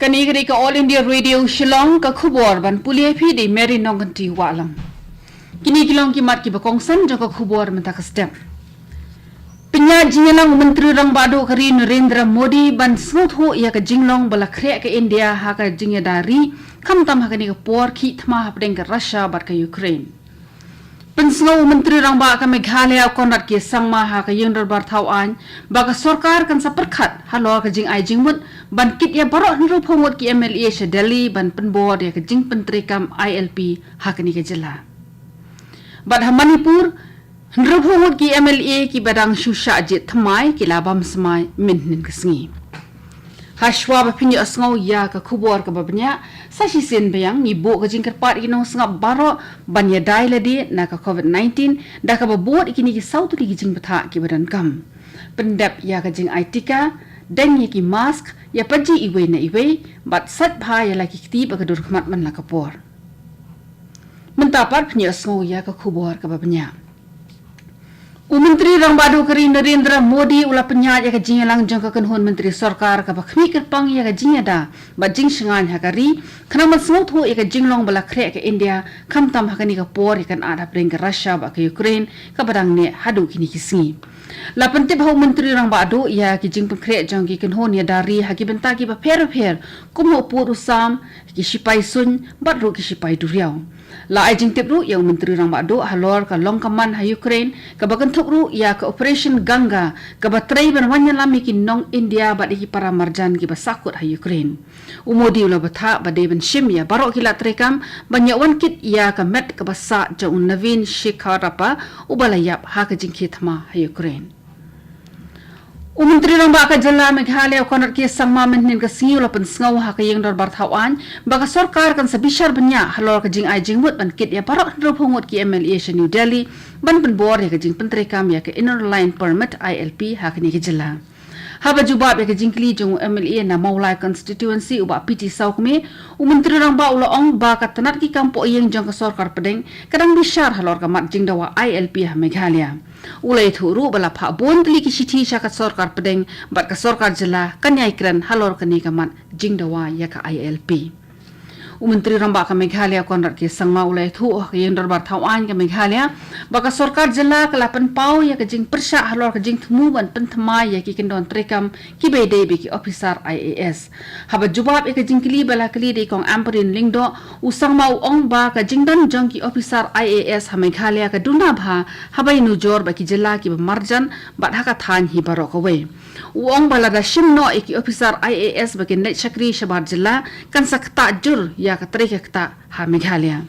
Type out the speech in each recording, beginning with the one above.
Kanigri ka All India Radio Shillong ka khubor ban pulia phi di Mary Nonganti walam. Kini kilong ki mat ki bakongsan jong ka khubor menta ka step. Pinya jingalang menteri rang bado kari Narendra Modi ban smooth ho ya ka jinglong bala khre ka India ha ka jingya dari kham tam ha ka ni ka por khi thma ha pdeng ka Russia bat ka Ukraine. Pensngo menteri rang ba ka Meghalaya konrat ke sangma ha ka yengdar bar thau an ba ka sarkar kan sa perkhat halor ka jing ai jingmut ban kit ya barok niru phomot ki MLA she Delhi ban penbor ya ka jing pentri kam ILP ha ka ni ka jela. Bad ha Manipur niru phomot ki MLA ki badang shusha jit thamai ki labam smai minnin ka sngi. Hashwa ba pinyo asngaw ya ka khubor ka babnya sa sin bayang ni bo ka jingkar pat ginong sngap baro banya dai ladi na ka COVID-19 da ka babot ikini ki sautu ki jing batha ki badan kam pendap ya ka jing aitika dan ye ki mask ya paji iwe na iwe bat sat bha ya la ki kti ba ka dur khmat man la ka por mentapar pinyo asngaw ya ka khubor ka babnya Menteri rang badu kari Narendra Modi ula penyat ya ka jingalang jong ka kanhon menteri sarkar ka bakhmi kerpang ya ka jingada ba jing shangan ha kari khana man smooth ho ya ka jinglong bala khre ka India kham tam ha kani ka por ya kan ada preng ka Russia ba ka Ukraine ka badang ne hadu kini kisngi la pentip ho menteri rang badu ya ki jing pkhre jong ki kanhon ya dari ha ki benta ki ba pher kum ho pur usam ki sipai sun bat ro ki sipai duriau la ai jing tip ru yang menteri rang badu halor ka long kaman ha Ukraine ka bakan ru ya ke operation Ganga ke batrai ban wanya lami ki nong India ba di para marjan ki basakut ha Ukraine umodi ula batha ba de ban shim ya barok ki la trekam banya wan kit ya ka met ke basa jong Navin Shikharapa ubalayap ha ka jingki thma ha Ukraine Menteri rang ba ka jala Meghalaya konat ki sangma menhin ka singiu la pen sngaw ha ka yengdor bar thawan ba ka sarkar kan sabishar banya halor ka jing ai jingmut ban kit ya barok ro phongot ki MLA she New Delhi ban pen bor ya ka jing pentri kam ya ka inner line permit ILP ha ka ni ka jala haba jubab ya ka jingkli jong MLA na Maulai constituency uba PT saukme menteri rang ba ula ong ba ka tanat ki kampo yeng jong ka sarkar pedeng kadang bishar halor ka mat jing dawa ILP ha Meghalaya ulai thuru bala pha bon tli ki sithi sha ka sarkar pedeng bat ka sarkar jala kanyai kran halor ka ni ka mat jing dawa ya ka ILP Menteri rang ba ka Meghalaya konrat ke sangma ulai thu ka yendor bar thawan ka Meghalaya ba ka sarkar jala ka lapan pau ya ka jing persha halor ka jing thmu ban pen thma ya ki kendon trekam ki be de be ki officer IAS haba jubab e ka jing kli bala kli de kong amperin lingdo usang mau ong ba ka jing dan jong ki officer IAS ha Meghalaya ka duna bha haba inu jor ba ki jala ki ba marjan bat ha ka than hi baro ka we uong bala da shimno e ki officer IAS ba ki net chakri shabar jala kan sakta jur ya ka trek ta ha Meghalaya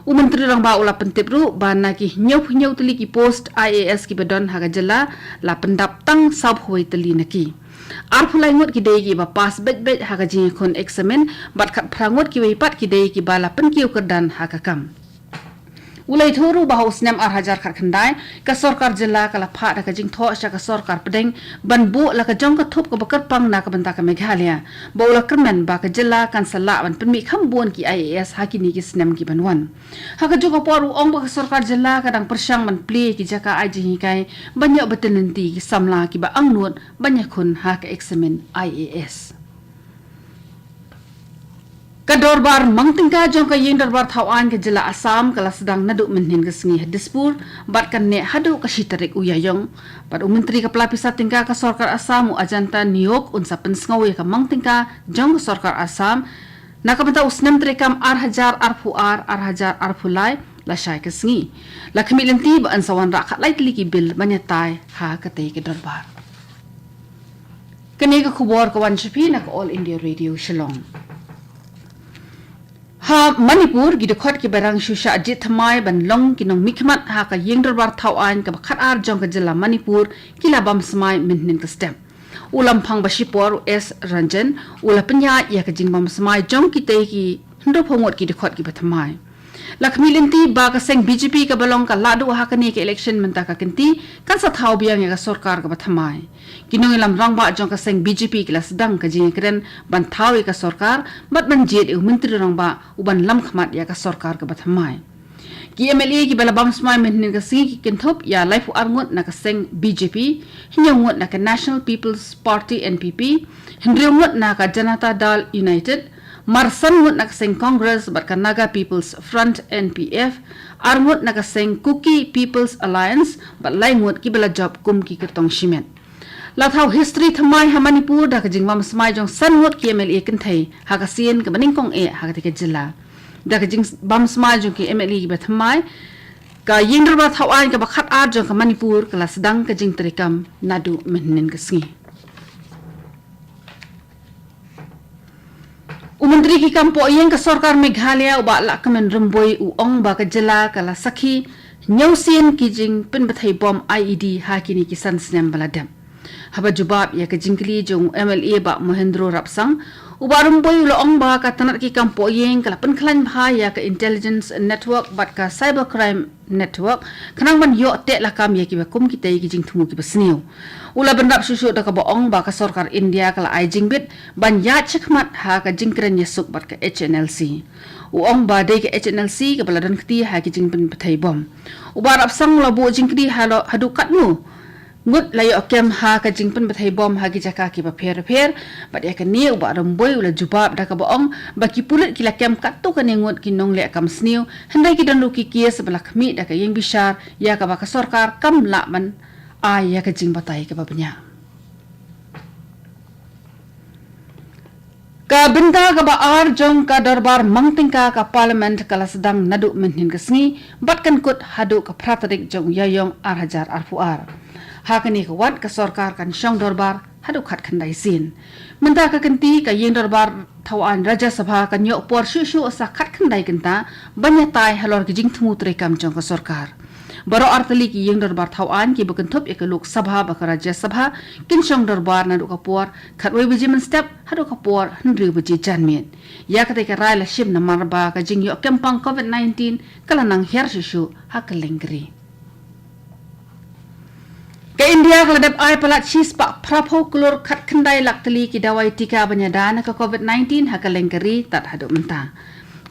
Menteri rang ba ula pentip ru ba na ki nyau teli ki post IAS ki bedon ha ga jala la pendap tang sab hoi teli na ki arphulai ngot ki dei ki ba pas bet ha ga jing khon examen bat khat phrangot ki wei pat ki dei ki bala pen ki ukardan ha ka kam ulai thoru ba haus nam ar hajar khat khandai ka sarkar jilla ka la pha ka jing tho sha ka sarkar pedeng ban bu la ka jong ka thop ka bakar pang na ka banta ka Meghalaya ba ula kermen ba ka jilla kan sala ban penmi khambon ki IAS hakini ki snam ki banwan ha ka joka poru ong ba ka sarkar jilla ka dang persyang man ple ki jaka ai jing kai banyak betenenti ki samla ki ba angnut banyak khun ha ka examen IAS Kador bar mangtingka jong ka yeng darbar thawan ke jela Assam kala sedang nadu menhin ke sengi Dispur bat kan ne hadu ka shitarik uyayong bat menteri ka pelapisa tingka ka sarkar Assam u ajanta niok unsa pensngaw ya ka mangtingka jong ka sarkar Assam nakabenta usnem trekam arhajar arfulai la syai ke sengi la kemilenti ba ansawan ra khat lai ki bil banyatai ha ka te ke darbar kene ka khubor ka wan chapi na ka All India Radio Shillong ha Manipur gidekhot ki barang shusha ajit thamai ban long kinong mikmat ha ka yengdor bar thawan ka khat ar jong ka jila Manipur kila bam smai minnin ka step ulam phang bashipor S Ranjan ula penya ya ka jingbam smai jong ki te ki ndo phomot ki dekhot ki bathamai Lakshmi linti ba ka seng BJP ka balong ka ladu ha ka ni ka election menta ka kinti kan sa thau biang ya ka sarkar ka bathamai kinong ilam rang ba jong ka seng BJP kila sedang ka jing kren ban thau ka sarkar bat ban jet menteri rang ba uban lam khmat ya ka sarkar ka bathamai ki MLA ki bala bam smai men nin ka si ki kinthop ya life arngot na ka seng BJP hinyangot na ka National People's Party NPP hinriungot na ka Janata Dal United marsan ngot na ka seng Congress bat ka Naga People's Front NPF arngot na ka seng Kuki People's Alliance bat lai ngot ki bala job kum ki kertong shimen lathau history thamai ha Manipur da ka jingwam smai jong san ngot ki MLA kinthai ha ka sien ka baning kong e ha ka te jilla da ka jing bam smai jong ki MLA ki bathamai ka yingdar ba thawan ka bakhat ar jong ka Manipur ka lasdang ka jing trikam nadu mennin ka sngi Menteri ki kampo yang ke Sarkar Meghalaya uba la kemen remboi uong ba ka jela kala sakhi nyausin ki jing pin bathai bom IED ha kini ki san snem baladam haba jubab ya ka jingkli jong MLA ba Mahendro Rapsang uba remboi uong ba ka tanat ki kampo yang kala pen klan bha ya ka intelligence network bat ka cybercrime network kanang ban yo te la kam ya ki ba kum ki tai ki jing thumu ki basniu ula bandap susu da ka boong ba ka Sarkar India kala ai jingbit ban ya chekmat ha ka jingkren yesuk bat ka HNLC uong ba de ka HNLC ka baladan kti ha ki jingpin pathai bom uba Rapsang la bo jingkri ha lo hadu katnu ngut layo kem ha ka jingpin pathai bom ha ki jaka ki ba pher bat ya ka ni uba ramboi ula jubab da ka boong ba ki pulit ki la kem kattu ka ngut ki nong le kam sniu handai ki dan lu ki kia sebelah kami da ka yang bishar ya ka ba ka Sarkar kam la man ai ya ka jing batai ka babnya ka benda ka ba ar jong ka darbar mangtingka ka parliament kala sedang nadu menhin ka sngi bat kan kut hadu ka pratadik jong yayong ar hajar arfuar ha kani ka wat ka Sarkar kan shong darbar hadu khat khandai sin menta ka kanti ka yeng darbar thawan raja sabha kan yo por shu sa khat khandai kanta banya tai halor ki jing thumu tre kam jong ka Sarkar baro artali ki yeng darbar thawan ki bukan thop ek lok sabha ba ka rajya sabha kin shong darbar na du ka por khatwai biji men step hadu ka por hnri biji janmen ya ka te ka rai la shim na marba ka jing yo kempang COVID-19 kala nang her shu hakalengri ka India kala dap ai palat chis pa prapo kulur khat khandai laktali ki dawai tika banyadana ka COVID-19 hakalengri tat hadu menta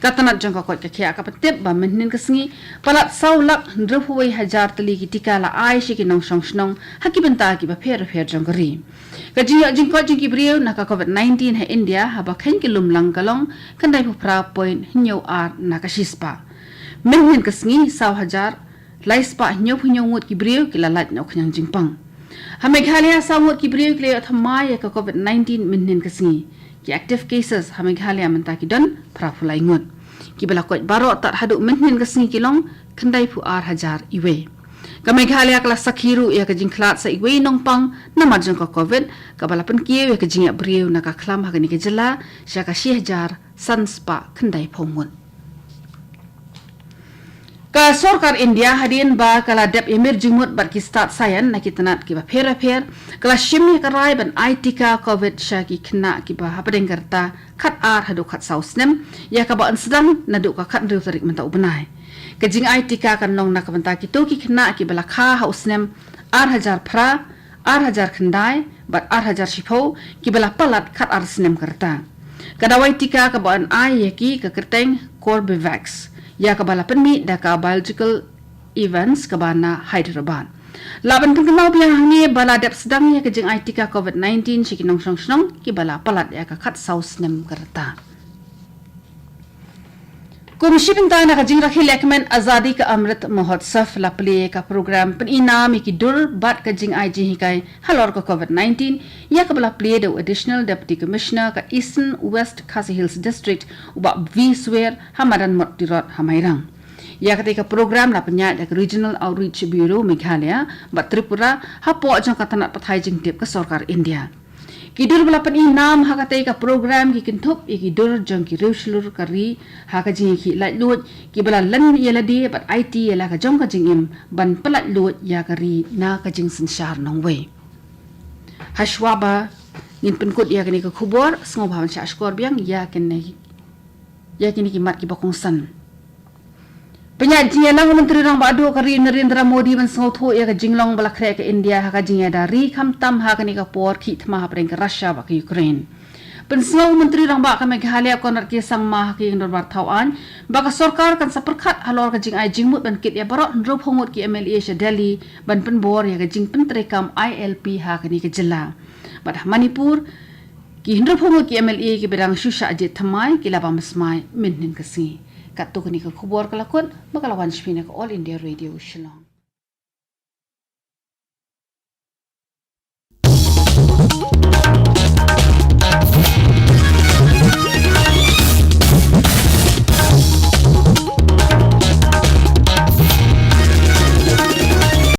katanat jong ka kot ka khia ka patip ba menhin ka sngi palat saulak ndruhui hajar tali ki tika la ai shi ki nong song snong hakibenta ki ba pher jong ri ka jing ko jing ki brio na ka COVID-19 ha India ha ba khain ki lumlang kalong kandai pu pra point hinyo ar na ka shispa menhin ka sngi saw hajar laispa hinyo ngut ki brio ki la lat no khnyang jingpang ha Meghalaya saw ngut ki brio ki le thamai ka COVID-19 menhin ka sngi ki active cases ha Meghalaya menta ki don prafulai ngut ki bala ko baro tat hadu menhin ka sngi kilong khandai pu ar hajar iwe ka Meghalaya kala sakhiru ya ka jingkhlat sa iwe nong pang na marjong ka COVID ka bala pen kiye ka jingya briu na ka khlam ha ni ka jela sha ka 1000 sanspa khandai phongun ka Sarkar India hadin ba kala dep emir jingmut bat ki start sayan na kitanat ki ba pher kala shimni ka rai ban IT ka COVID sha ki khna ki ba hapadeng karta khat ar hadu khat sausnem ya ka ba ansdang na du ka khat ru tarik menta ubnai ka jing IT ka kan nong na ka banta ki to ki khna ki bala kha hausnem ar hajar phra ar hajar khandai bat ar hajar shipho ki bala palat khat ar snem karta ka dawai tika ka ba an ai ki ka kerteng Corbevax ya ka bala penmi da ka biological events ka bana Hyderabad laban pengkenau biang hangi bala dep sedang ya ka jing IT ka COVID-19 shikinong snong ki bala palat ya ka khat saus nem karta Komisi Bintana ka jing rakhi lekmen azadi ka amrit mahotsav la play ka program pen inam ki dur bat ka jing ai jing hikai halor ka COVID-19 ya ka bala play the additional deputy commissioner ka Eastern West Khasi Hills district uba viswer hamadan motirot hamairang ya ka ka program la penya ka regional outreach bureau Meghalaya bat Tripura hapo jang ka tanat pathai jing tip ka Sarkar India kidur bala pen inam ha ka ka program ki kinthop ki dur jang ki reuslur kari ha ka jing ki lai lut ki bala lan yela di bat IT yela ka jong ka jing im ban palat lut ya kari na ka jing sinshar nong we hashwaba nin pen kut ya kini ka khubor sngo bhawan sha skor biang ya kini ki mat ki bakong san penyaji lang menteri rang badu kari Narendra Modi ban sngo tho ya ka jinglong bala khre ka India ha ka jing ya dari kham tam ha ka ni ka por khi thma ha preng ka Russia ba ka Ukraine Pensau Menteri Rangba kami Meghalaya konat kisang mah ki Darbar Tauan baka sarkar kan saperkat halor ka jing ai jingmut ban kit ya barok ndrop hongot ki MLA sha Delhi ban penbor ya ka jing pentrekam ILP ha kani ke jela badah Manipur ki ndrop hongot ki MLA ki bedang shusha je thamai ki laba masmai minnin kasi katto kani ka khubor kalakon bakalawan shpina ka All India Radio Shillong